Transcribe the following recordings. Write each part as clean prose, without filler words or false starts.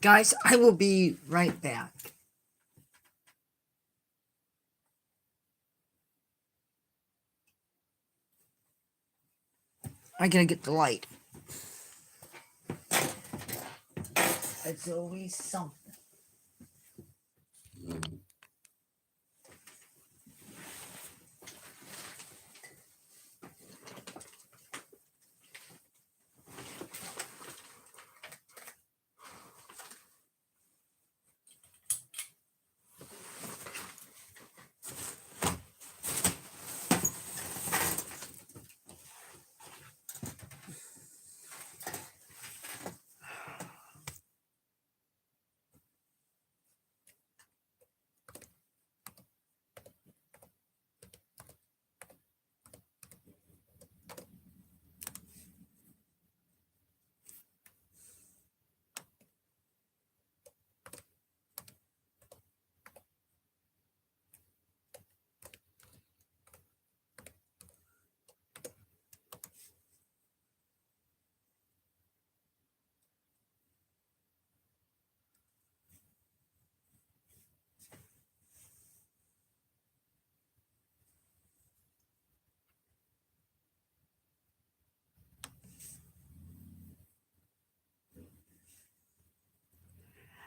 Guys, I will be right back. I gotta get the light. It's always something.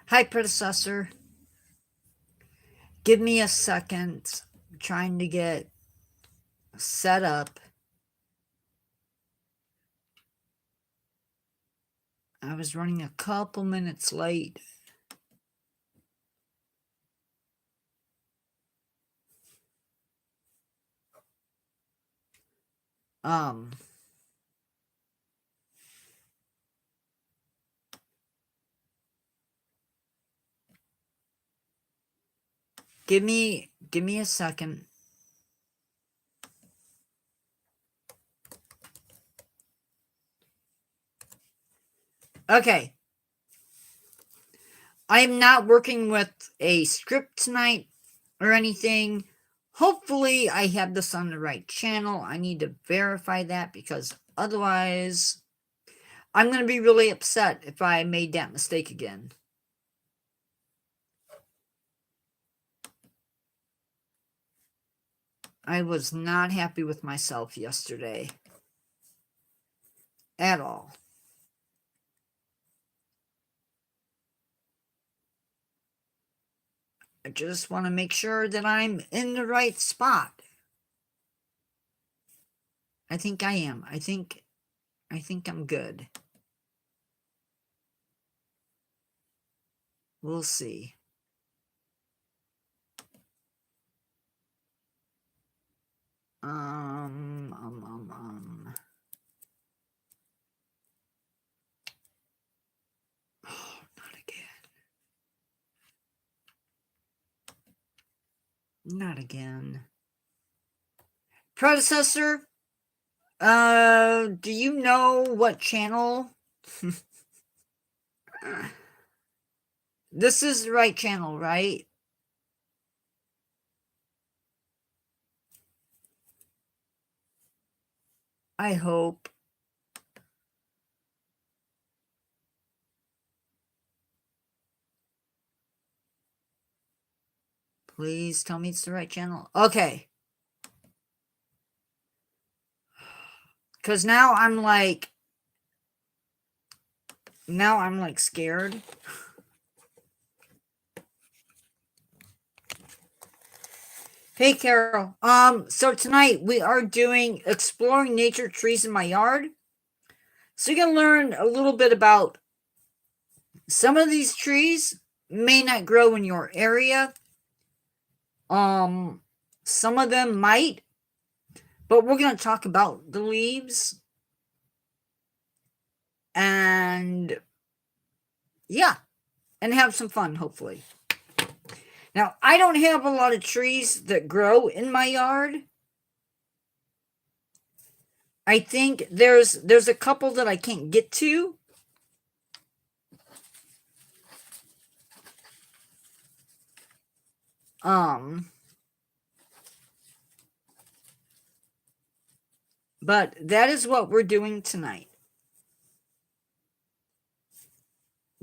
Hi, predecessor. Give me a second. I'm trying to get set up. I was running a couple minutes late. Um, give me a second. Okay. I am not working with a script tonight or anything. Hopefully, I have this on the right channel. I need to verify that because otherwise, I'm going to be really upset if I made that mistake again. I was not happy with myself yesterday. At all. I just want to make sure that I'm in the right spot. I think I am. I think I'm good. We'll see. Oh, not again. Not again. Predecessor, do you know what channel? This is the right channel, right? I hope. Please tell me it's the right channel. Okay. Because now I'm like scared. Hey, Carol. So tonight we are doing exploring nature trees in my yard. So you're going to learn a little bit about some of these trees may not grow in your area. Some of them might, but we're going to talk about the leaves. And yeah, and have some fun, hopefully. Now, I don't have a lot of trees that grow in my yard. I think there's a couple that I can't get to. But that is what we're doing tonight.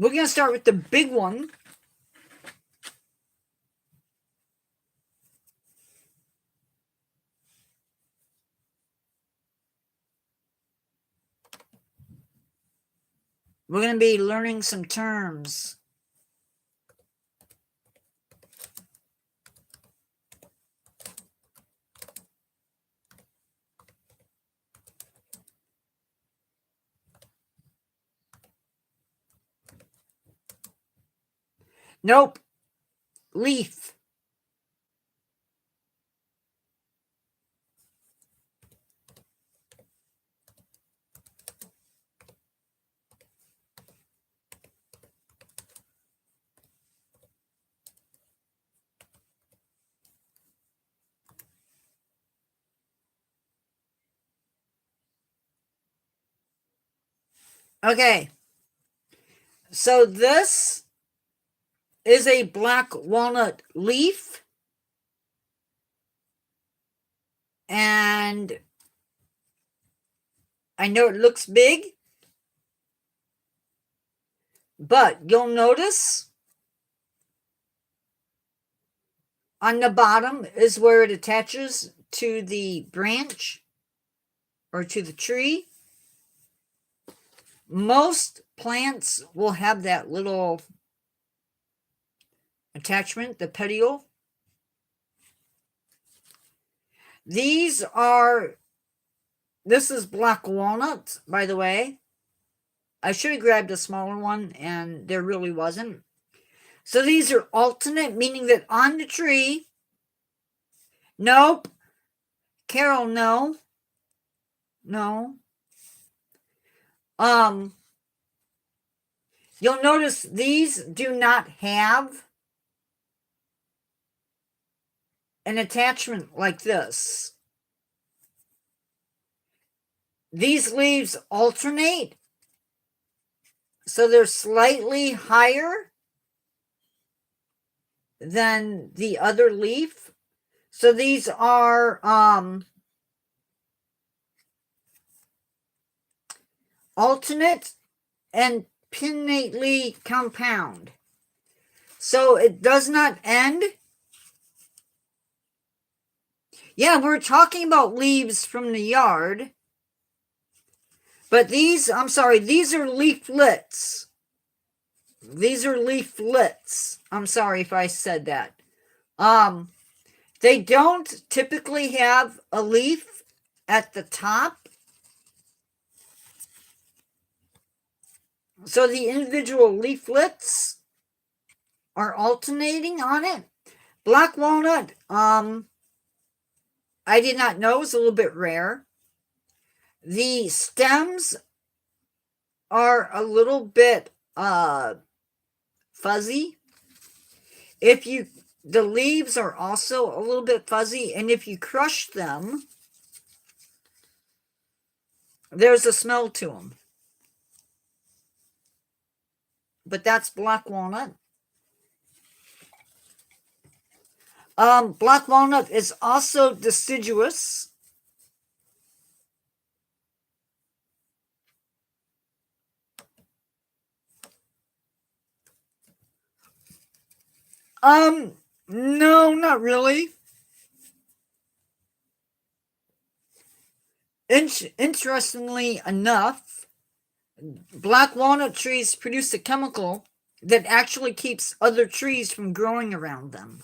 We're going to start with the big one. We're going to be learning some terms. Nope. Leaf. Okay. So this is a black walnut leaf. And I know it looks big, but you'll notice on the bottom is where it attaches to the branch or to the tree. Most plants will have that little attachment, the petiole. This is black walnut, by the way. I should have grabbed a smaller one, and there really wasn't. So these are alternate, meaning that on the tree, nope. Carol, no. No. You'll notice these do not have an attachment like this. These leaves alternate, so they're slightly higher than the other leaf. So these are alternate and pinnately compound. So it does not end. Yeah, we're talking about leaves from the yard. But these, I'm sorry, these are leaflets. These are leaflets. I'm sorry if I said that. They don't typically have a leaf at the top. So the individual leaflets are alternating on it. Black walnut, I did not know, it's a little bit rare. The stems are a little bit fuzzy. The leaves are also a little bit fuzzy, and if you crush them, there's a smell to them. But that's black walnut. Black walnut is also deciduous. No, not really. Interestingly enough, black walnut trees produce a chemical that actually keeps other trees from growing around them.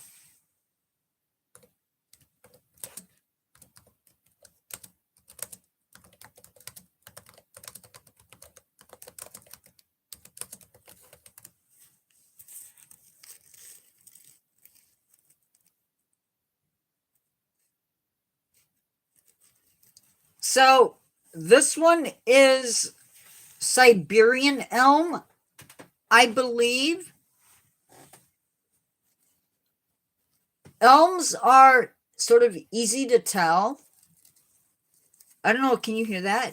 So this one is Siberian elm, I believe. Elms are sort of easy to tell. I don't know, can you hear that?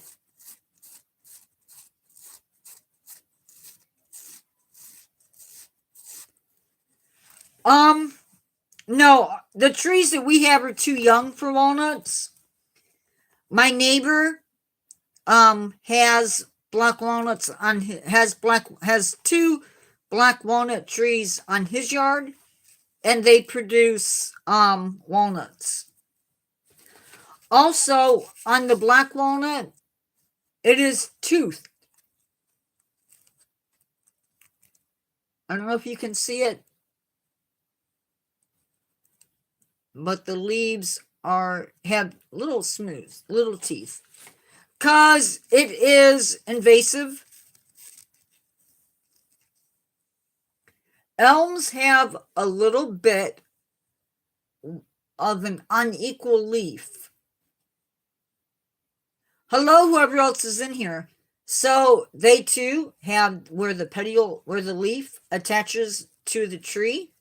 No, the trees that we have are too young for walnuts. My neighbor has black walnuts has two black walnut trees on his yard, and they produce walnuts. Also, on the black walnut, it is toothed. I don't know if you can see it, but the leaves have little teeth, because it is invasive. Elms have a little bit of an unequal leaf. Hello, whoever else is in here. So they too have where the leaf attaches to the tree.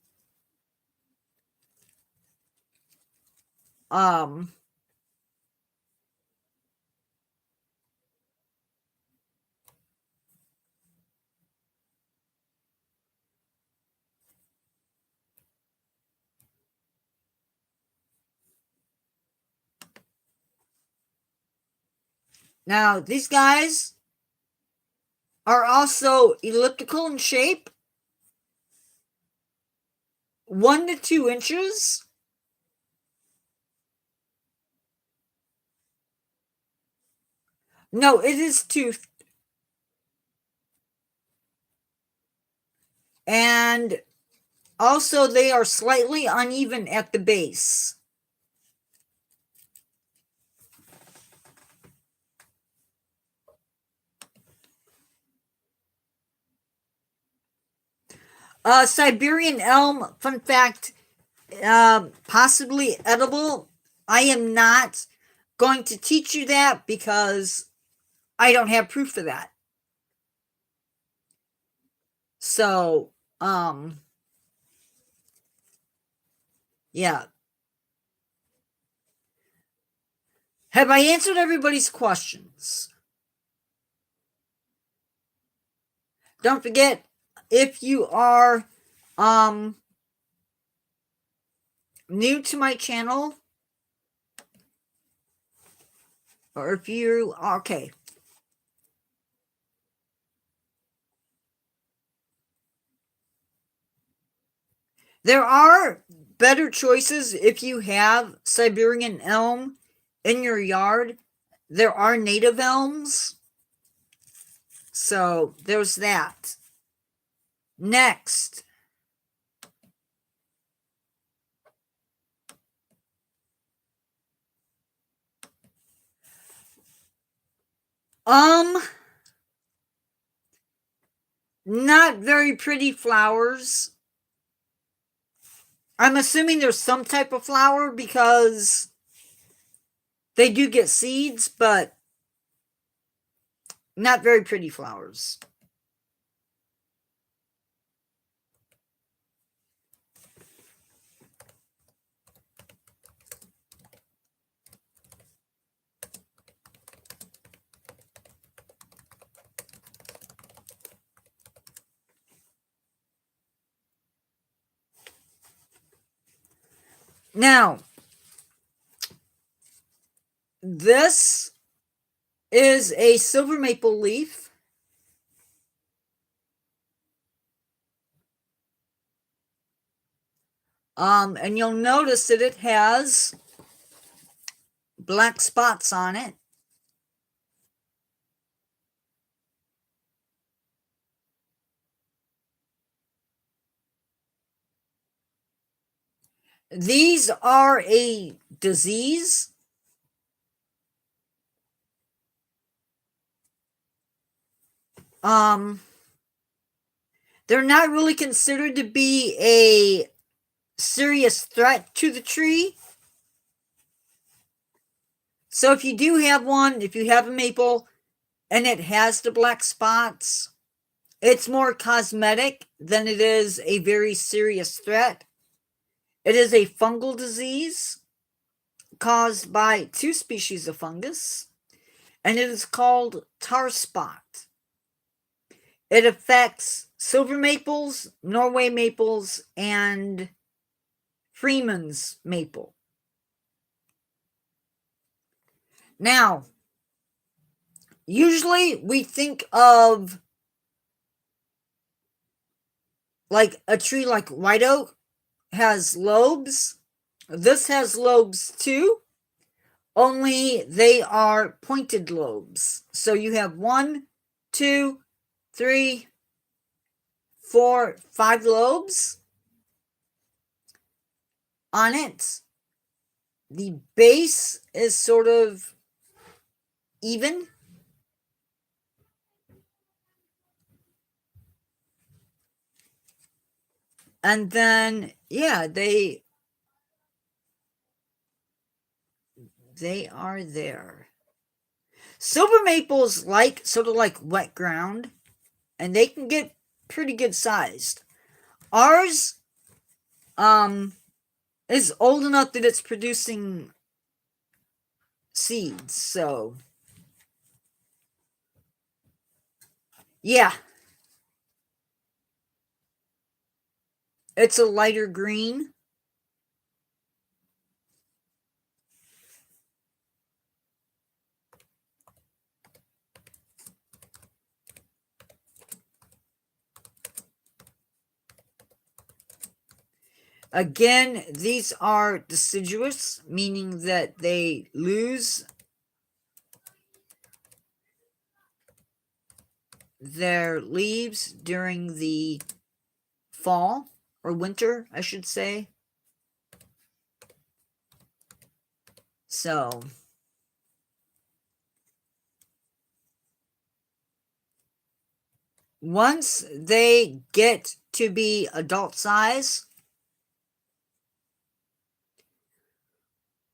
Now, these guys are also elliptical in shape, 1 to 2 inches. No, it is toothed. And also, they are slightly uneven at the base. Siberian elm, fun fact, possibly edible. I am not going to teach you that because I don't have proof of that. So, yeah. Have I answered everybody's questions? Don't forget, if you are new to my channel, or if you okay, there are better choices if you have Siberian elm in your yard. There are native elms, so there's that. Next, not very pretty flowers. I'm assuming there's some type of flower because they do get seeds, but not very pretty flowers. Now, this is a silver maple leaf. And you'll notice that it has black spots on it. These are a disease. They're not really considered to be a serious threat to the tree. So if you do have one, if you have a maple and it has the black spots, it's more cosmetic than it is a very serious threat. It is a fungal disease caused by 2 species of fungus, and it is called tar spot. It affects silver maples, Norway maples, and Freeman's maple. Now, usually we think of like a tree like white oak has lobes. This has lobes too, only they are pointed lobes. So you have 1, 2, 3, 4, 5 lobes on it. The base is sort of even. And then, yeah, they are there. Silver maples like sort of like wet ground, and they can get pretty good sized. Ours is old enough that it's producing seeds, so yeah. It's a lighter green. Again, these are deciduous, meaning that they lose their leaves during the fall or winter, I should say. So, once they get to be adult size,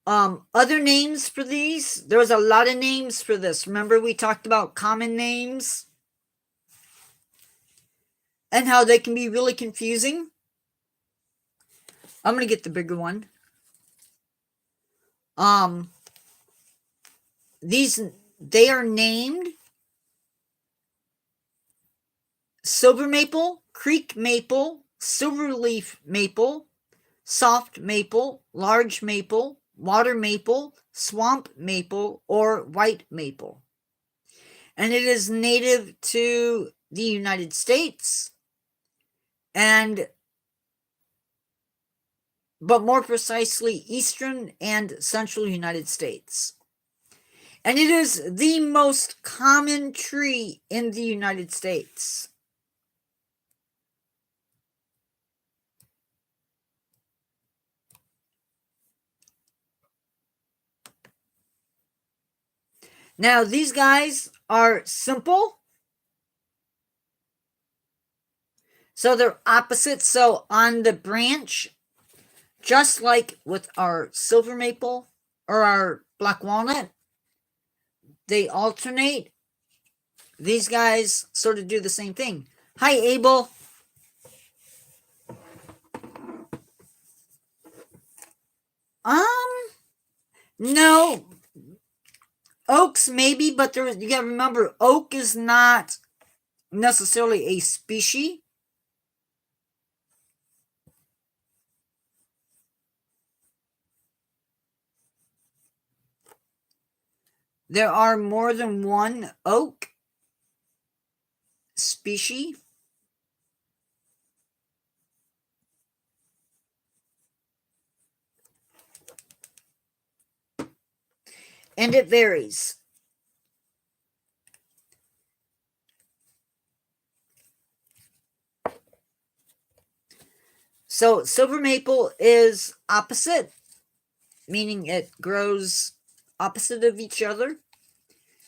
other names for these, there's a lot of names for this. Remember we talked about common names and how they can be really confusing? I'm going to get the bigger one. These, they are named silver maple, creek maple, silverleaf maple, soft maple, large maple, water maple, swamp maple, or white maple. And it is native to the United States, and but more precisely eastern and central United States. And it is the most common tree in the United States. Now, these guys are simple. So they're opposite. So on the branch, just like with our silver maple or our black walnut, they alternate. These guys sort of do the same thing. Hi, Abel. No. Oaks maybe, but there you gotta remember, oak is not necessarily a species. There are more than one oak species. And it varies. So silver maple is opposite, meaning it grows opposite of each other.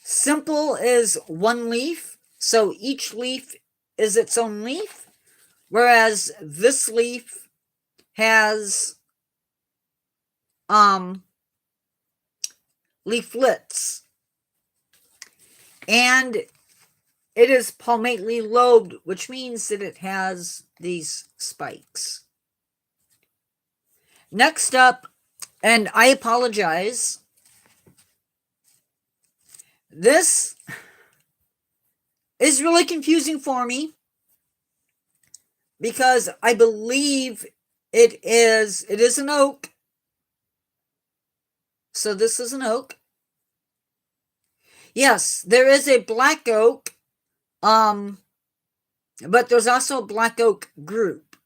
Simple is one leaf, so each leaf is its own leaf, whereas this leaf has leaflets, and it is palmately lobed, which means that it has these spikes. Next up, and I apologize, this is really confusing for me because I believe it is an oak. So this is an oak. Yes, there is a black oak. but there's also a black oak group.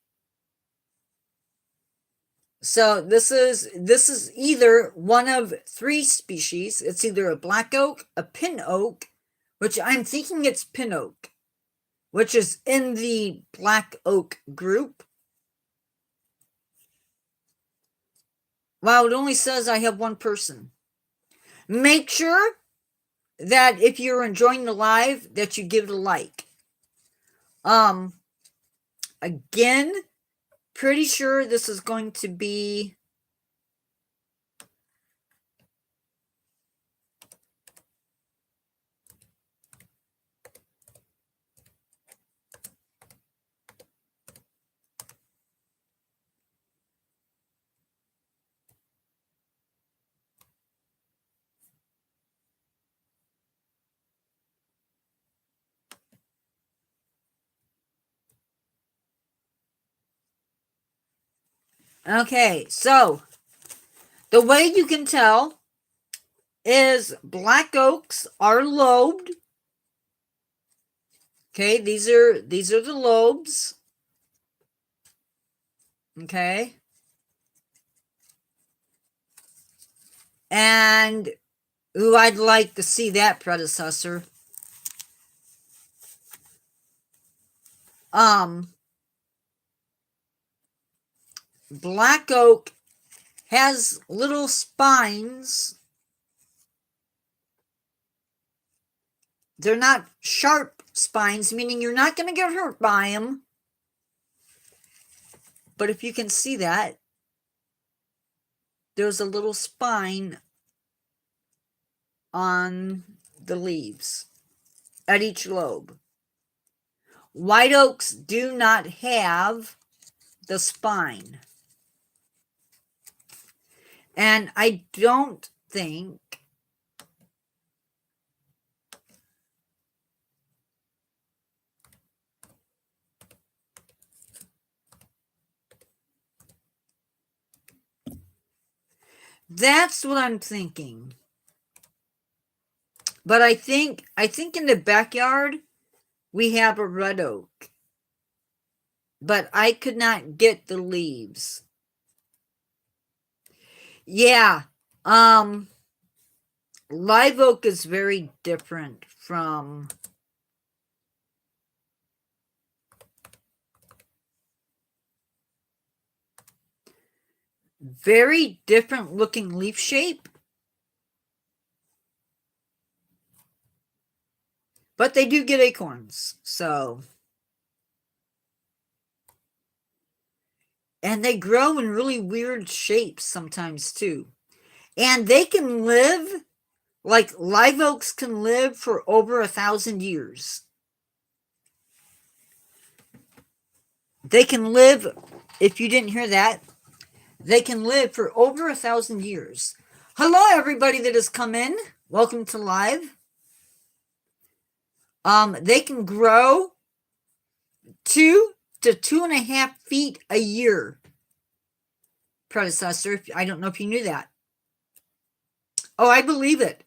So this is either one of three species. It's either a black oak, a pin oak, which I'm thinking it's pin oak, which is in the black oak group. Wow, it only says I have one person. Make sure that if you're enjoying the live, that you give it a like. Again, pretty sure this is going to be okay. So the way you can tell is black oaks are lobed. Okay, these are the lobes. Okay. And ooh, I'd like to see that predecessor. Black oak has little spines. They're not sharp spines, meaning you're not going to get hurt by them. But if you can see that, there's a little spine on the leaves at each lobe. White oaks do not have the spine. And I don't think that's what I'm thinking. But I think in the backyard we have a red oak. But I could not get the leaves. Yeah. Live oak is very different from very different looking leaf shape. But they do get acorns, so. And they grow in really weird shapes sometimes too. And they can live, like live oaks can live for over 1,000 years. They can live, if you didn't hear that, they can live for over 1,000 years. Hello, everybody that has come in. Welcome to live. They can grow 2 to 2.5 feet a year. Predecessor, I don't know if you knew that. Oh, I believe it.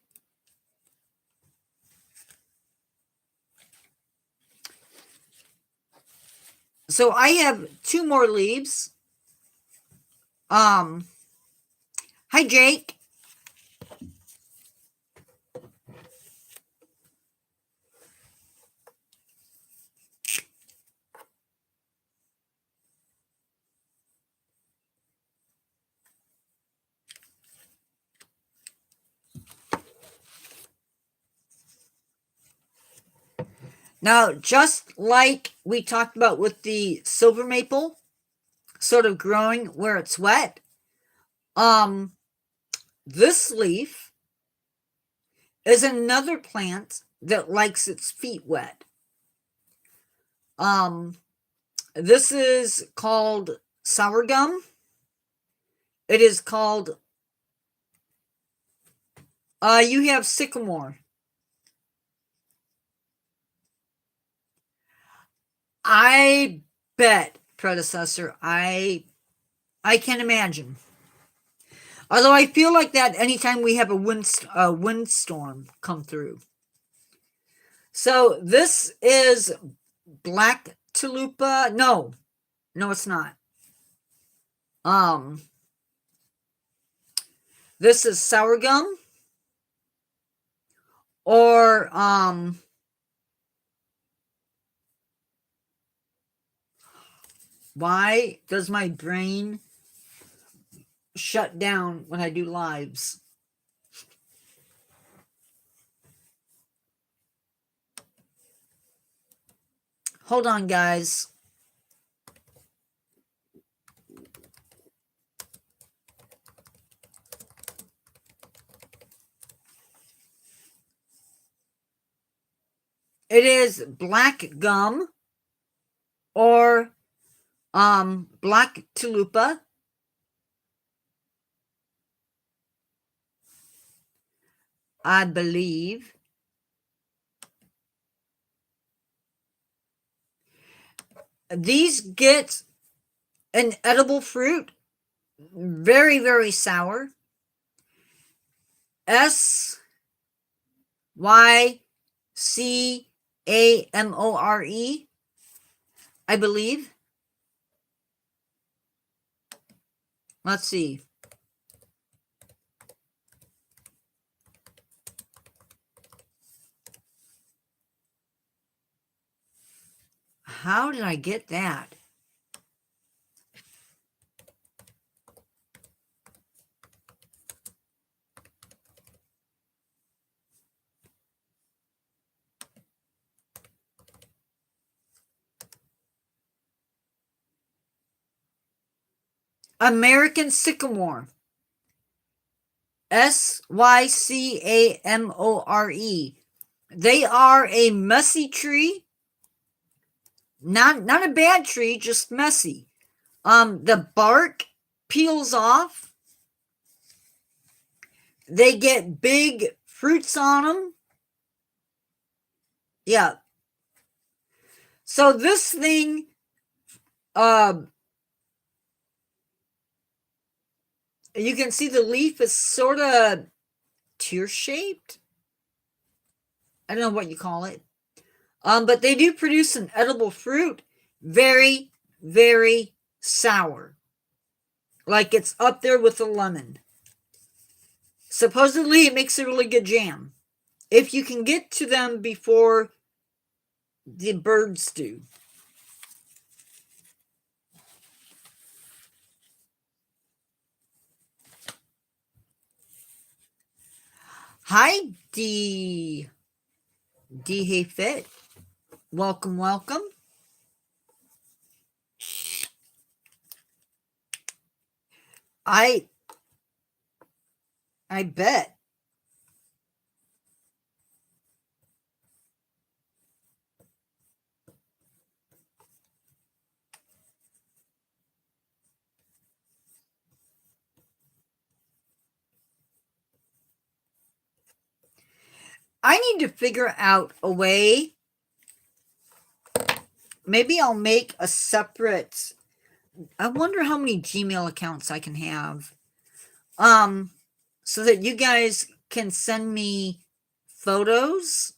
So I have 2 more leaves. Hi, Jake. Now, just like we talked about with the silver maple, sort of growing where it's wet, this leaf is another plant that likes its feet wet. This is called sour gum. It is called, you have sycamore. I bet, predecessor, I can imagine. Although I feel like that anytime we have a windstorm come through. So this is Black Chalupa. No, it's not. This is sour gum, or why does my brain shut down when I do lives? Hold on, guys. It is black gum or black chalupa. I believe. These get an edible fruit, very, very sour. SYCAMORE, I believe. Let's see. How did I get that? American sycamore. SYCAMORE. They are a messy tree. Not a bad tree, just messy. The bark peels off. They get big fruits on them. Yeah. So this thing, you can see the leaf is sort of tear-shaped. I don't know what you call it. But they do produce an edible fruit. Very, very sour. Like it's up there with the lemon. Supposedly, it makes a really good jam. If you can get to them before the birds do. Hi, D. Hey Fit. Welcome, welcome. I bet. I need to figure out a way. Maybe I'll make a separate. I wonder how many Gmail accounts I can have. So that you guys can send me photos.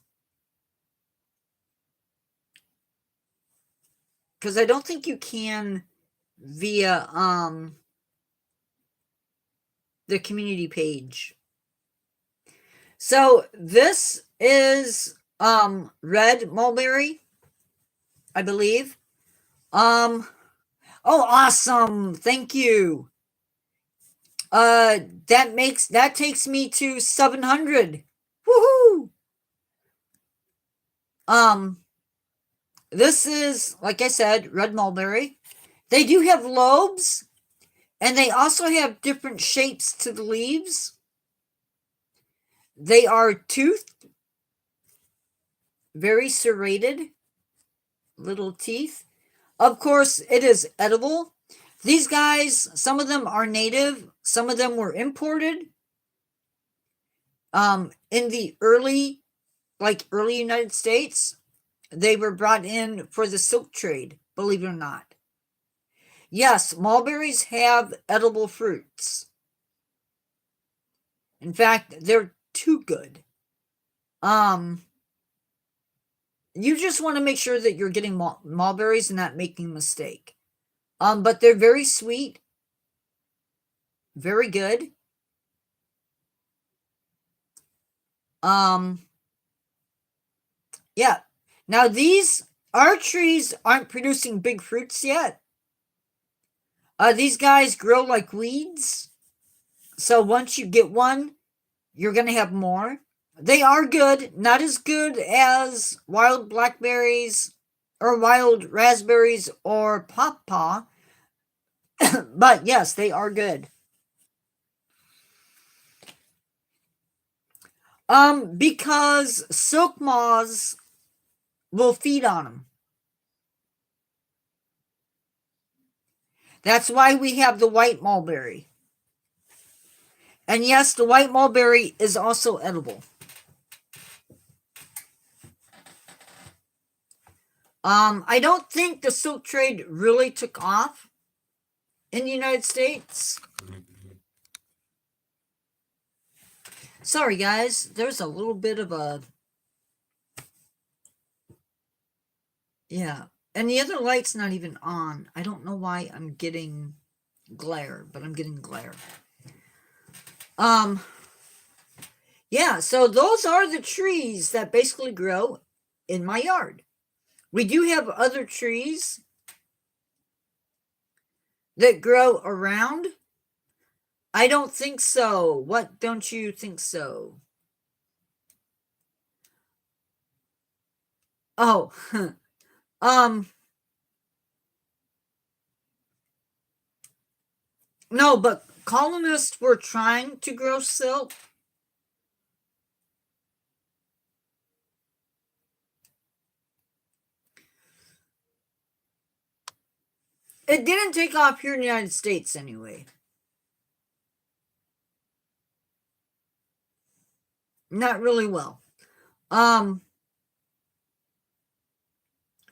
Because I don't think you can via the community page. So this is red mulberry, I believe. Oh, awesome. Thank you. That takes me to 700. Woohoo! This is, like I said, red mulberry. They do have lobes, and they also have different shapes to the leaves. They are toothed, very serrated little teeth. Of course, it is edible. These guys, some of them are native, some of them were imported. In the early United States, they were brought in for the silk trade, believe it or not. Yes, mulberries have edible fruits. In fact, they're too good. You just want to make sure that you're getting mulberries and not making a mistake. But they're very sweet, very good. Yeah. Now our trees aren't producing big fruits yet. These guys grow like weeds. So once you get one, you're going to have more. They are good, not as good as wild blackberries or wild raspberries or pawpaw, but yes, they are good. Because silk moths will feed on them. That's why we have the white mulberry. And yes, the white mulberry is also edible. I don't think the silk trade really took off in the United States. Sorry, guys. There's a little bit of a... Yeah. And the other light's not even on. I don't know why I'm getting glare, but I'm getting glare. Yeah, so those are the trees that basically grow in my yard. We do have other trees that grow around. I don't think so. What don't you think so? Oh, no, but colonists were trying to grow silk. It didn't take off here in the United States anyway. Not really well.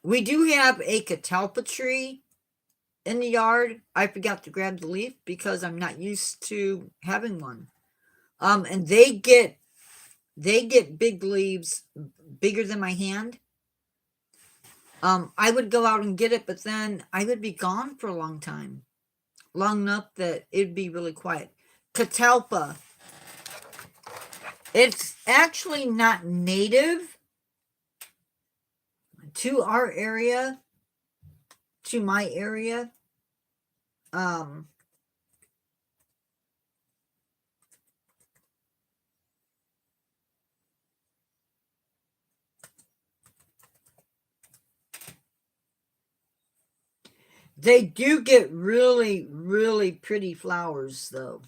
We do have a catalpa tree in the yard. I forgot to grab the leaf because I'm not used to having one. And they get big leaves, bigger than my hand. I would go out and get it, but then I would be gone for a long time. Long enough that it'd be really quiet. Catalpa. It's actually not native to our area, to my area. They do get really, really pretty flowers, though.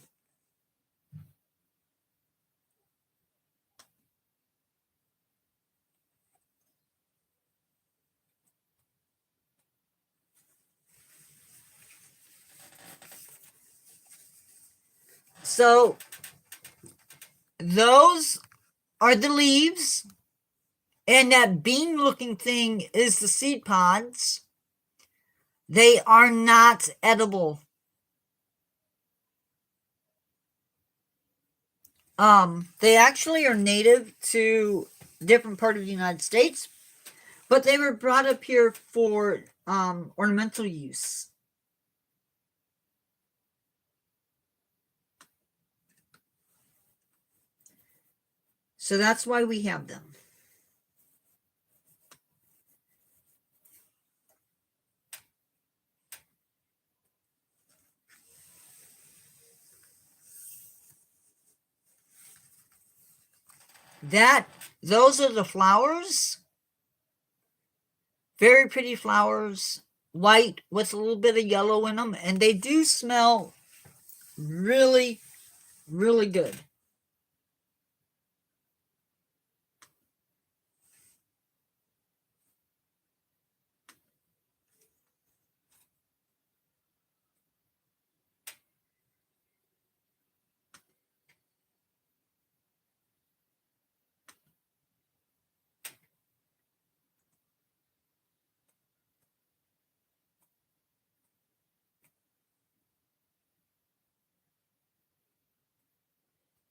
So, those are the leaves, and that bean-looking thing is the seed pods. They are not edible. They actually are native to different part of the United States, but they were brought up here for ornamental use. So that's why we have them. Those are the flowers. Very pretty flowers, white with a little bit of yellow in them, and they do smell really, really good.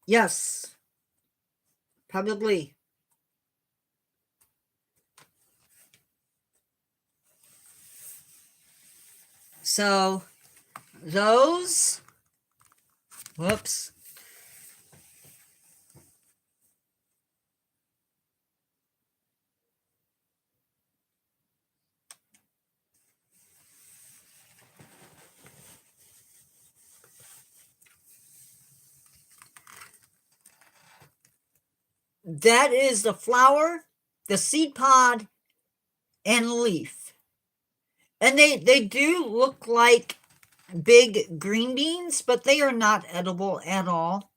Yes, probably. So those, whoops. That is the flower, the seed pod, and leaf. And they do look like big green beans, but they are not edible at all.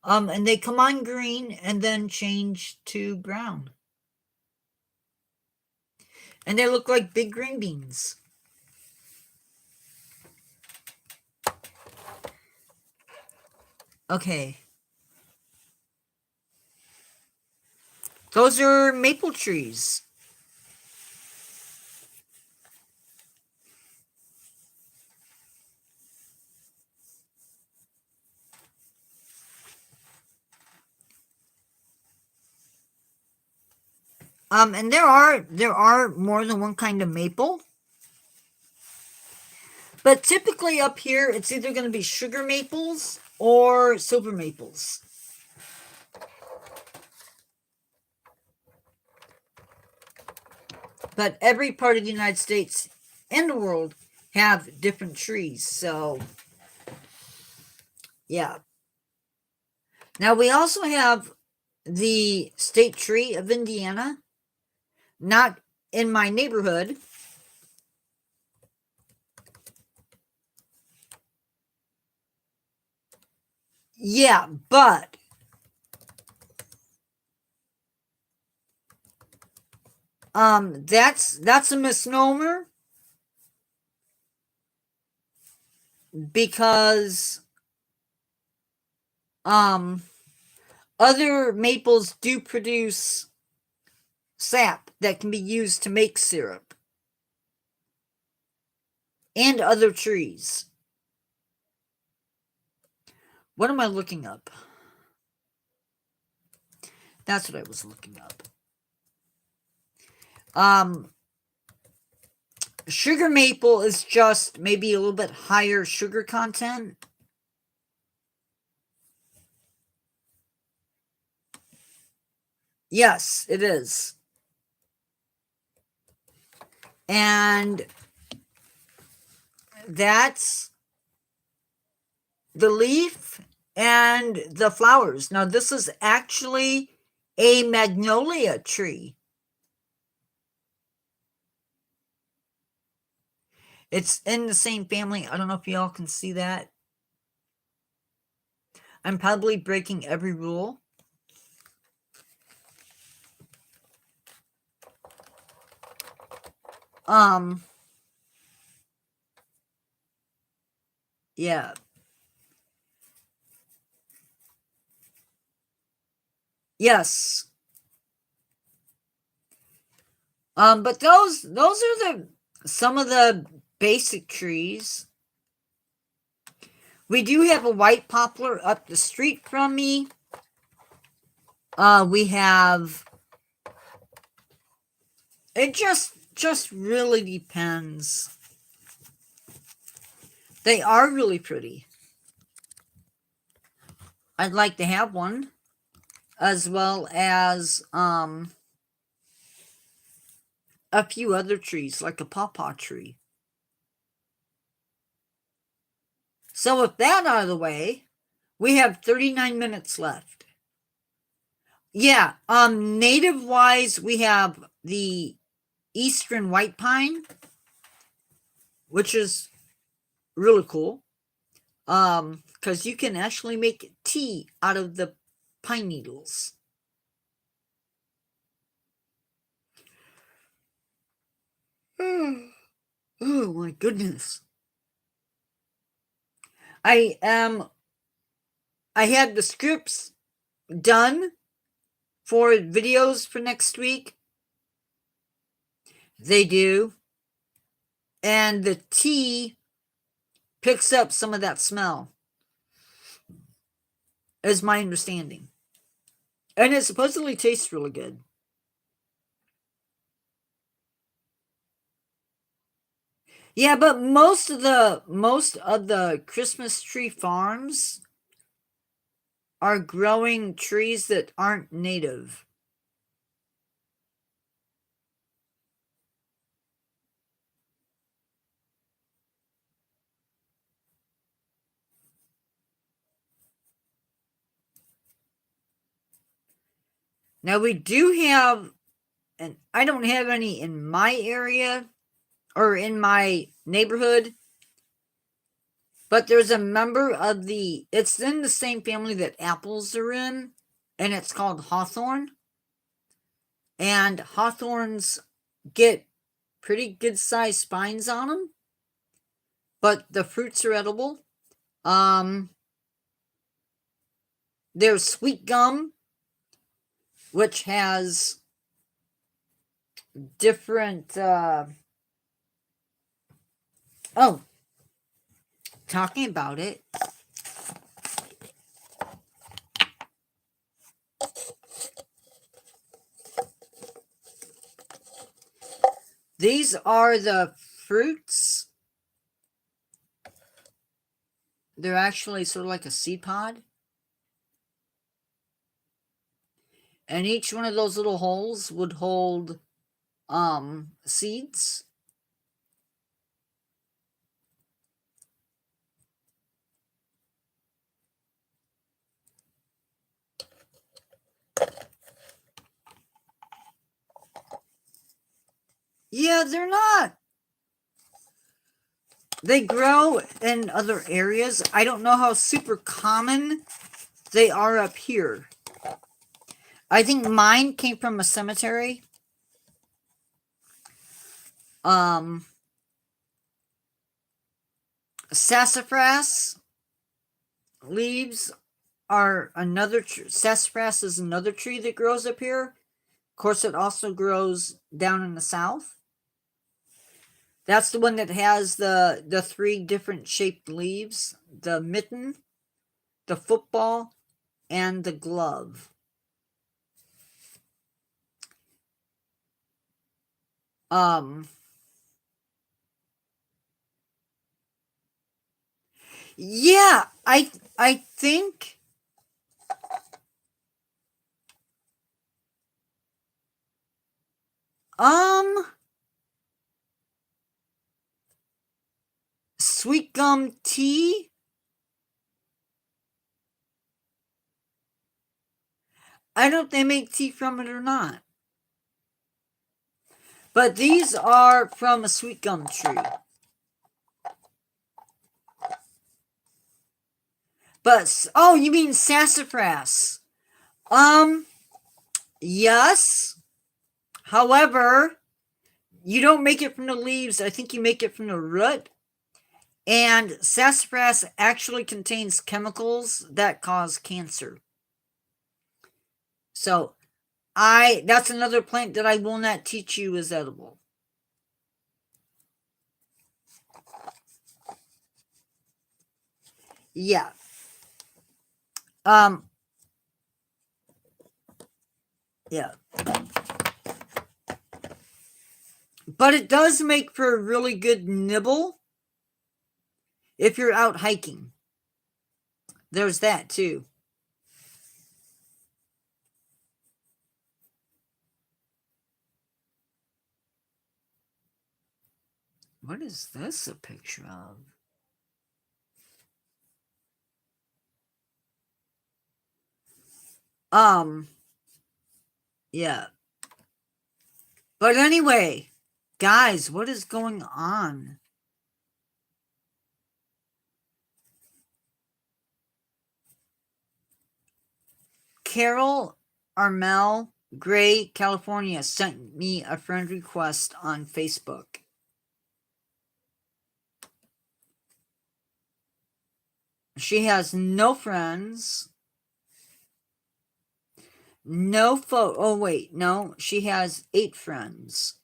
And they come on green and then change to brown. And they look like big green beans. Okay. Those are maple trees. And there are more than one kind of maple. But typically up here, it's either going to be sugar maples or silver maples. But every part of the United States and the world have different trees. So, yeah. Now, we also have the state tree of Indiana. Not in my neighborhood. Yeah, but that's a misnomer, because other maples do produce sap that can be used to make syrup, and other trees. What am I looking up? That's what I was looking up. Sugar maple is just maybe a little bit higher sugar content. Yes, it is. And that's the leaf and the flowers. Now, this is actually a magnolia tree. It's in the same family. I don't know if y'all can see that. I'm probably breaking every rule. Yeah. Yes. But those are some of the basic trees. We do have a white poplar up the street from me. We have, it just really depends. They are really pretty. I'd like to have one, as well as a few other trees, like a pawpaw tree. So with that out of the way, we have 39 minutes left. Yeah, native wise, we have the eastern white pine, which is really cool. Because you can actually make tea out of the pine needles. Oh my goodness. I had the scripts done for videos for next week. They do. And the tea picks up some of that smell, is my understanding. And it supposedly tastes really good. Yeah, but most of the Christmas tree farms are growing trees that aren't native. Now we do have, and I don't have any in my area or in my neighborhood, but there's a member of it's in the same family that apples are in, and it's called hawthorn. And hawthorns get pretty good sized spines on them, but the fruits are edible. There's sweet gum, which has different oh, talking about it, these are the fruits. They're actually sort of like a seed pod, and each one of those little holes would hold seeds. Yeah, they're not. They grow in other areas. I don't know how super common they are up here. I think mine came from a cemetery. Sassafras leaves are another sassafras is another tree that grows up here. Of course, it also grows down in the south. That's the one that has the three different shaped leaves: the mitten, the football, and the glove. Um, yeah, I think sweet gum tea. I don't know if they make tea from it or not. But these are from a sweet gum tree. But oh, you mean sassafras? Yes. However, you don't make it from the leaves. I think you make it from the root. And sassafras actually contains chemicals that cause cancer. So, that's another plant that I will not teach you is edible. Yeah. Yeah. But it does make for a really good nibble if you're out hiking. There's that too. What is this a picture of? Yeah. But anyway, guys, what is going on? Carol Armel Gray, California, sent me a friend request on Facebook. She has no friends. No oh wait, no, she has 8 friends.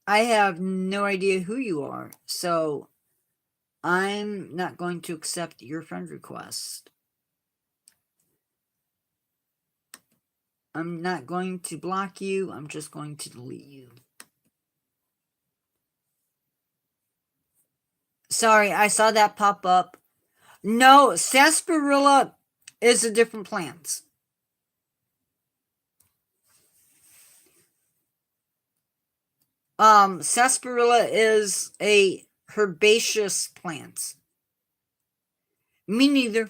I have no idea who you are. So I'm not going to accept your friend request. I'm not going to block you. I'm just going to delete you. Sorry, I saw that pop up. No, sarsaparilla is a different plant. Sarsaparilla is a herbaceous plant. Me neither.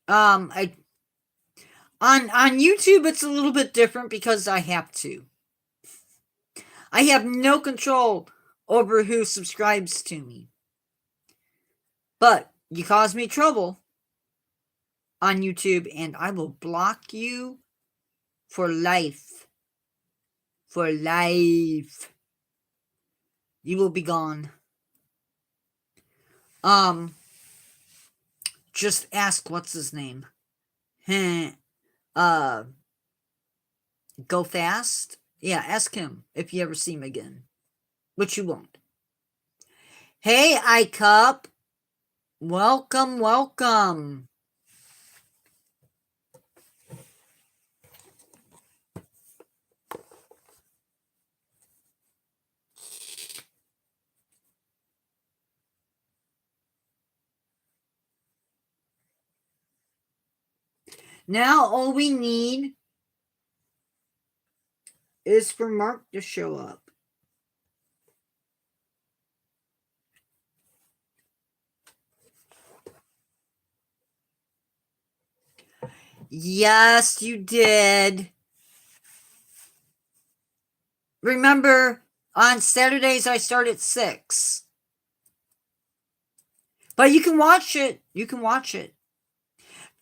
I on YouTube it's a little bit different because I have to. I have no control over who subscribes to me. But you cause me trouble on YouTube and I will block you for life. For life. You will be gone. Just ask what's his name. Go Fast? Yeah, ask him if you ever see him again. Which you won't. Hey, iCup. Welcome, welcome. Now all we need is for Mark to show up. Yes, you did. Remember, on Saturdays I start at 6. But you can watch it. You can watch it.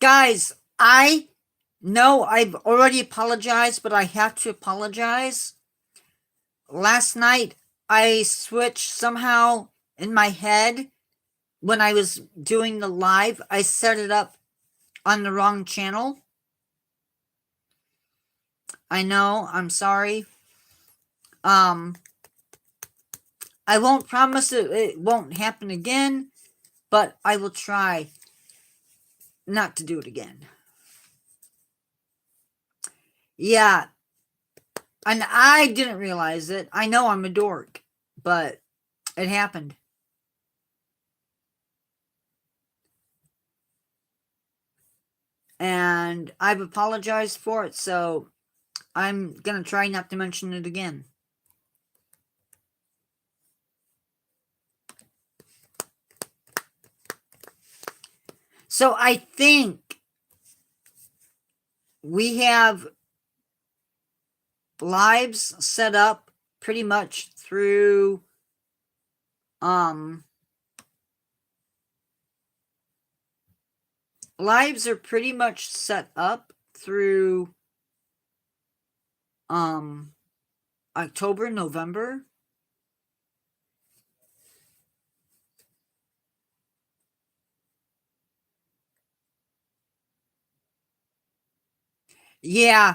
Guys, I know I've already apologized, but I have to apologize. Last night, I switched somehow in my head when I was doing the live. I set it up on the wrong channel. I know, I'm sorry. I won't promise it won't happen again, but I will try not to do it again. Yeah, and I didn't realize it. I know I'm a dork, but it happened. And I've apologized for it, so I'm going to try not to mention it again. So I think we have lives set up pretty much through lives are pretty much set up through October, November. Yeah,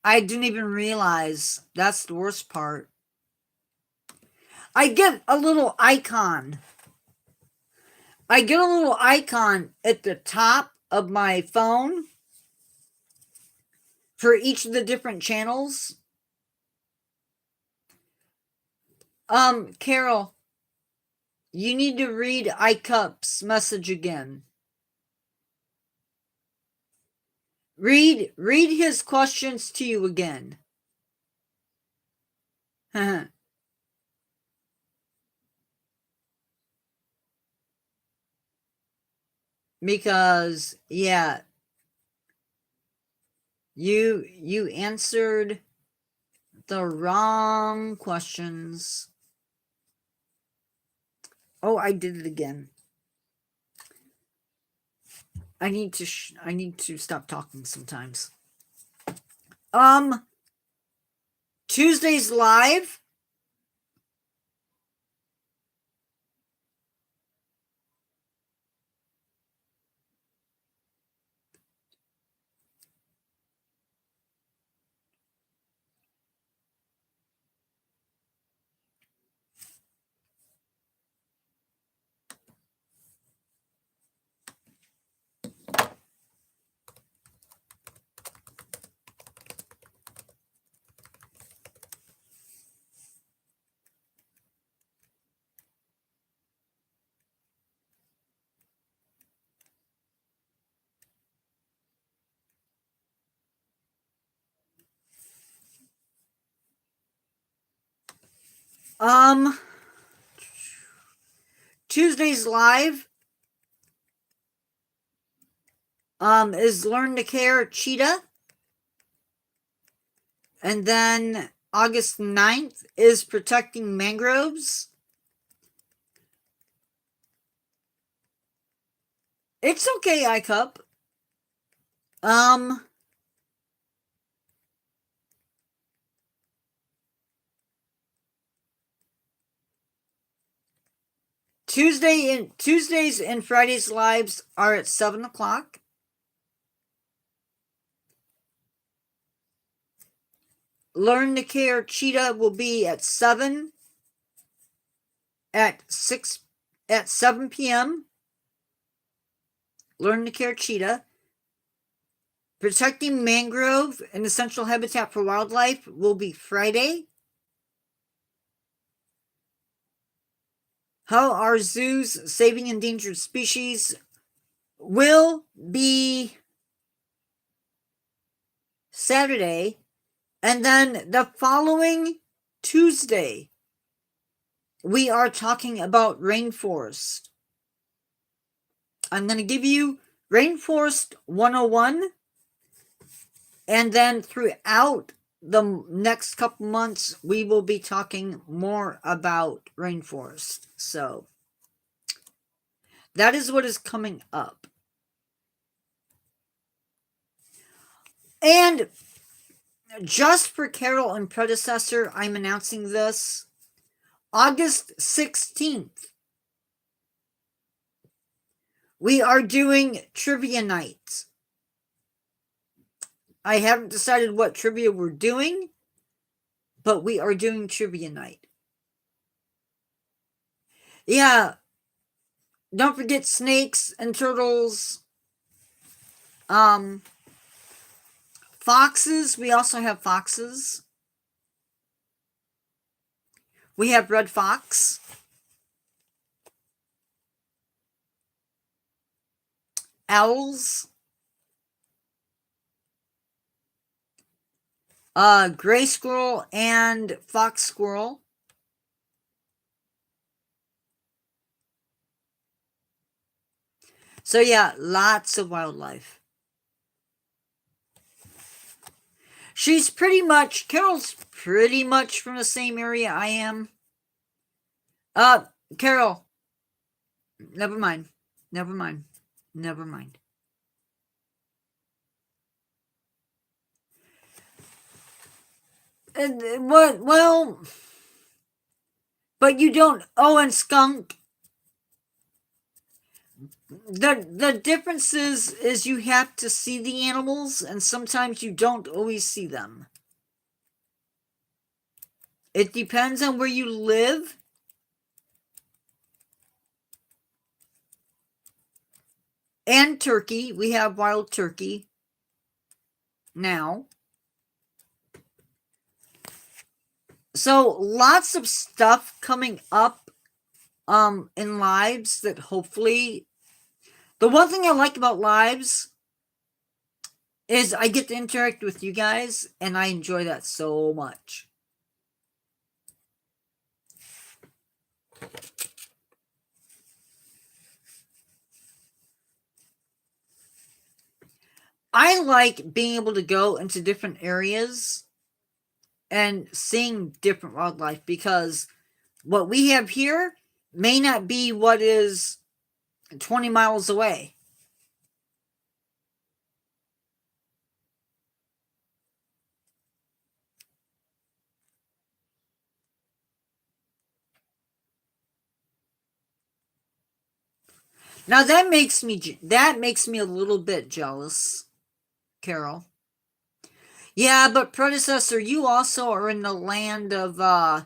I didn't even realize. That's the worst part. I get a little icon. I get a little icon at the top of my phone for each of the different channels. Carol, you need to read iCup's message again. Read his questions to you again. Because yeah, you answered the wrong questions. Oh, I did it again. I need to stop talking sometimes. Tuesday's live. Tuesday's live is Learn to Care Cheetah. And then August 9th is Protecting Mangroves. It's okay, iCup. Tuesdays and Fridays lives are at 7 o'clock. Learn to Care Cheetah will be at 7 p.m. Learn to Care Cheetah. Protecting Mangrove and Essential Habitat for Wildlife will be Friday. How Our Zoos Saving Endangered Species will be Saturday. And then the following Tuesday, we are talking about rainforest. I'm going to give you Rainforest 101. And then throughout the next couple months, we will be talking more about rainforest. So that is what is coming up. And just for Carol and Predecessor, I'm announcing this. August 16th, we are doing trivia night. I haven't decided what trivia we're doing, but we are doing trivia night. Yeah, don't forget snakes and turtles. Foxes, we also have foxes. We have red fox. Owls. Gray squirrel and fox squirrel. So yeah, lots of wildlife. Carol's pretty much from the same area I am. Carol, never mind. What? Well, but you don't. Oh, and skunk. The difference is you have to see the animals, and sometimes you don't always see them. It depends on where you live. And turkey. We have wild turkey now. So lots of stuff coming up in lives that hopefully. The one thing I like about lives is I get to interact with you guys, and I enjoy that so much. I like being able to go into different areas and seeing different wildlife, because what we have here may not be what is 20 miles away. Now that makes me a little bit jealous, Carol. Yeah, but Predecessor, you also are in the land of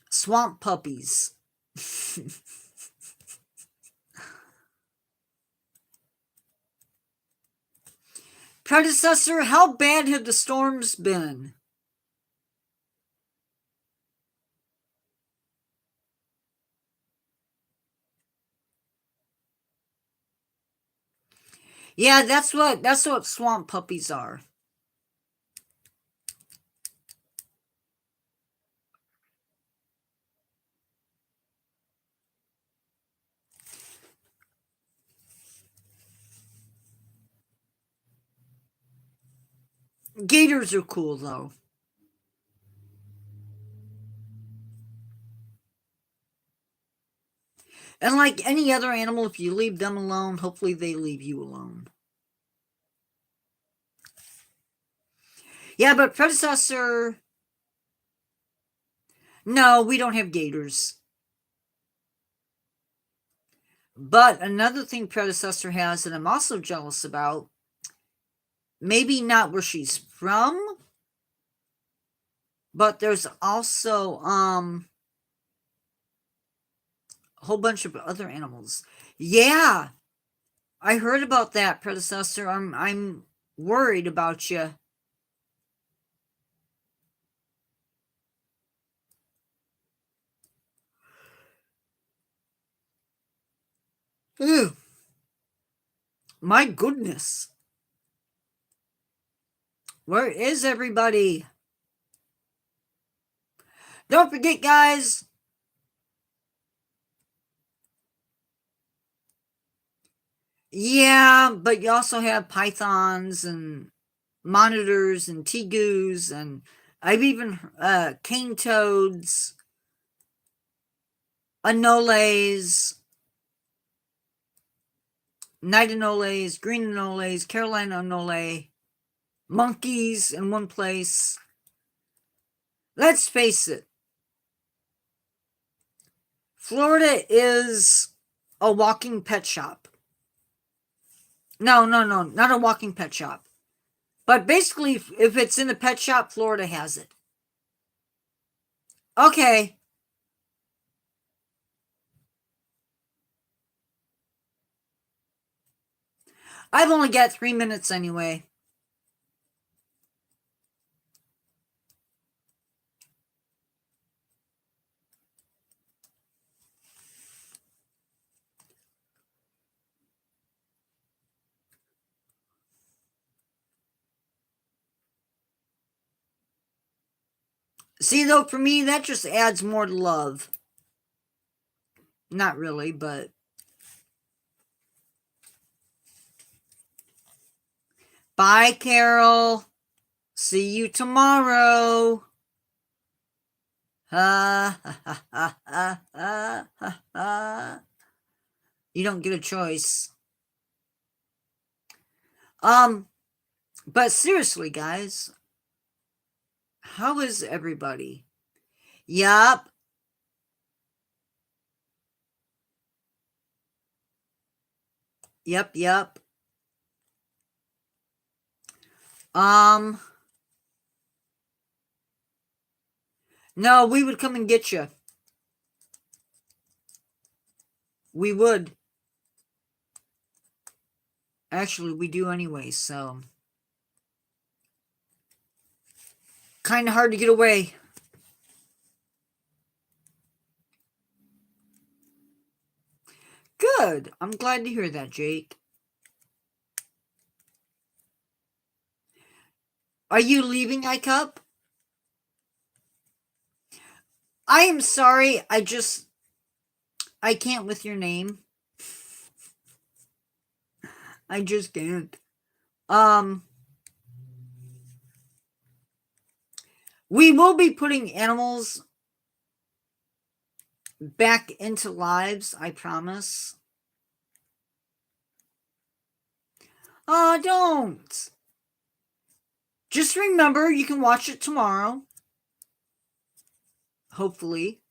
swamp puppies. Predecessor, how bad have the storms been? Yeah, that's what swamp puppies are. Gators are cool, though. And like any other animal, if you leave them alone, hopefully they leave you alone. Yeah, but predecessor... No, we don't have gators. But another thing predecessor has that I'm also jealous about, maybe not where she's from, but there's also a whole bunch of other animals. Yeah, I heard about that, predecessor. I'm worried about you. Ew. My goodness. Where is everybody? Don't forget, guys. Yeah, but you also have pythons and monitors and tegus, and I've even cane toads, anoles, night anoles, green anoles, Carolina anole, monkeys in one place. Let's face it, Florida is a walking pet shop. No, not a walking pet shop. But basically, if it's in a pet shop, Florida has it. Okay. I've only got 3 minutes anyway. See, though, for me, that just adds more to love. Not really, but... Bye, Carol. See you tomorrow. Ha ha ha ha ha ha ha. You don't get a choice. But seriously, guys, how is everybody? Yup. Yep. No, we would come and get you. We would. Actually, we do anyway, so... Kind of hard to get away. Good. I'm glad to hear that, Jake. Are you leaving, iCup? I am sorry. I can't with your name. I just can't. We will be putting animals back into lives, I promise. Oh, don't. Just remember, you can watch it tomorrow. Hopefully.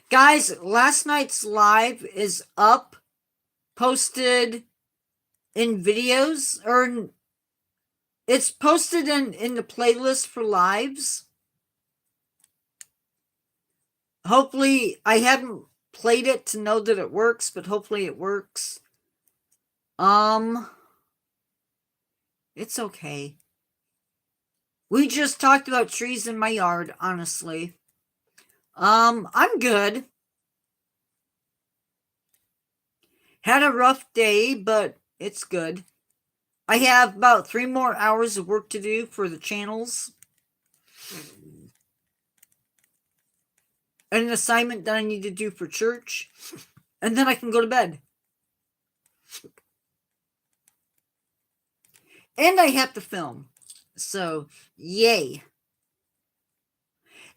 Guys, last night's live is up, posted in videos, or it's posted in the playlist for lives. Hopefully, I haven't played it to know that it works, but hopefully it works. It's okay. We just talked about trees in my yard, honestly. I'm good. Had a rough day, but it's good. I have about 3 more hours of work to do for the channels. And an assignment that I need to do for church. And then I can go to bed. And I have to film. So, yay.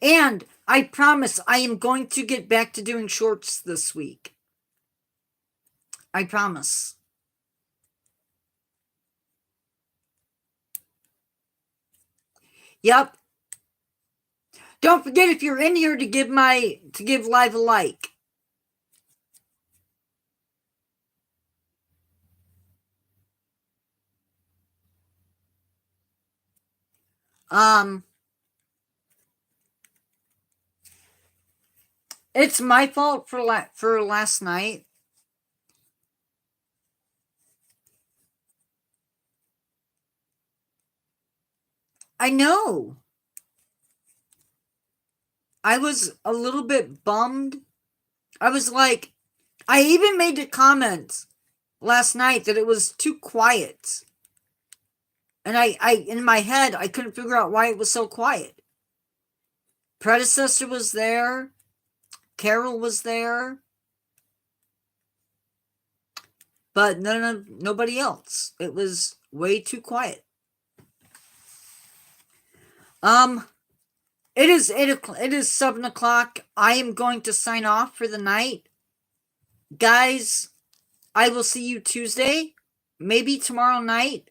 And I promise I am going to get back to doing shorts this week. I promise. Yep. Don't forget, if you're in here, to give live a like. It's my fault for last night. I know. I was a little bit bummed. I was like, I even made a comment last night that it was too quiet. And I in my head, I couldn't figure out why it was so quiet. Predecessor was there. Carol was there. But nobody else. It was way too quiet. It is 7 o'clock. I am going to sign off for the night. Guys, I will see you Tuesday. Maybe tomorrow night.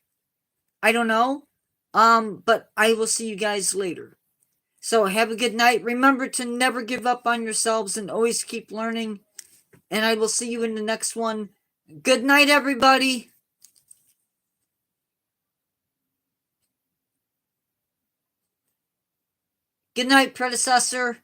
I don't know. But I will see you guys later. So have a good night. Remember to never give up on yourselves and always keep learning. And I will see you in the next one. Good night, everybody. Good night, predecessor.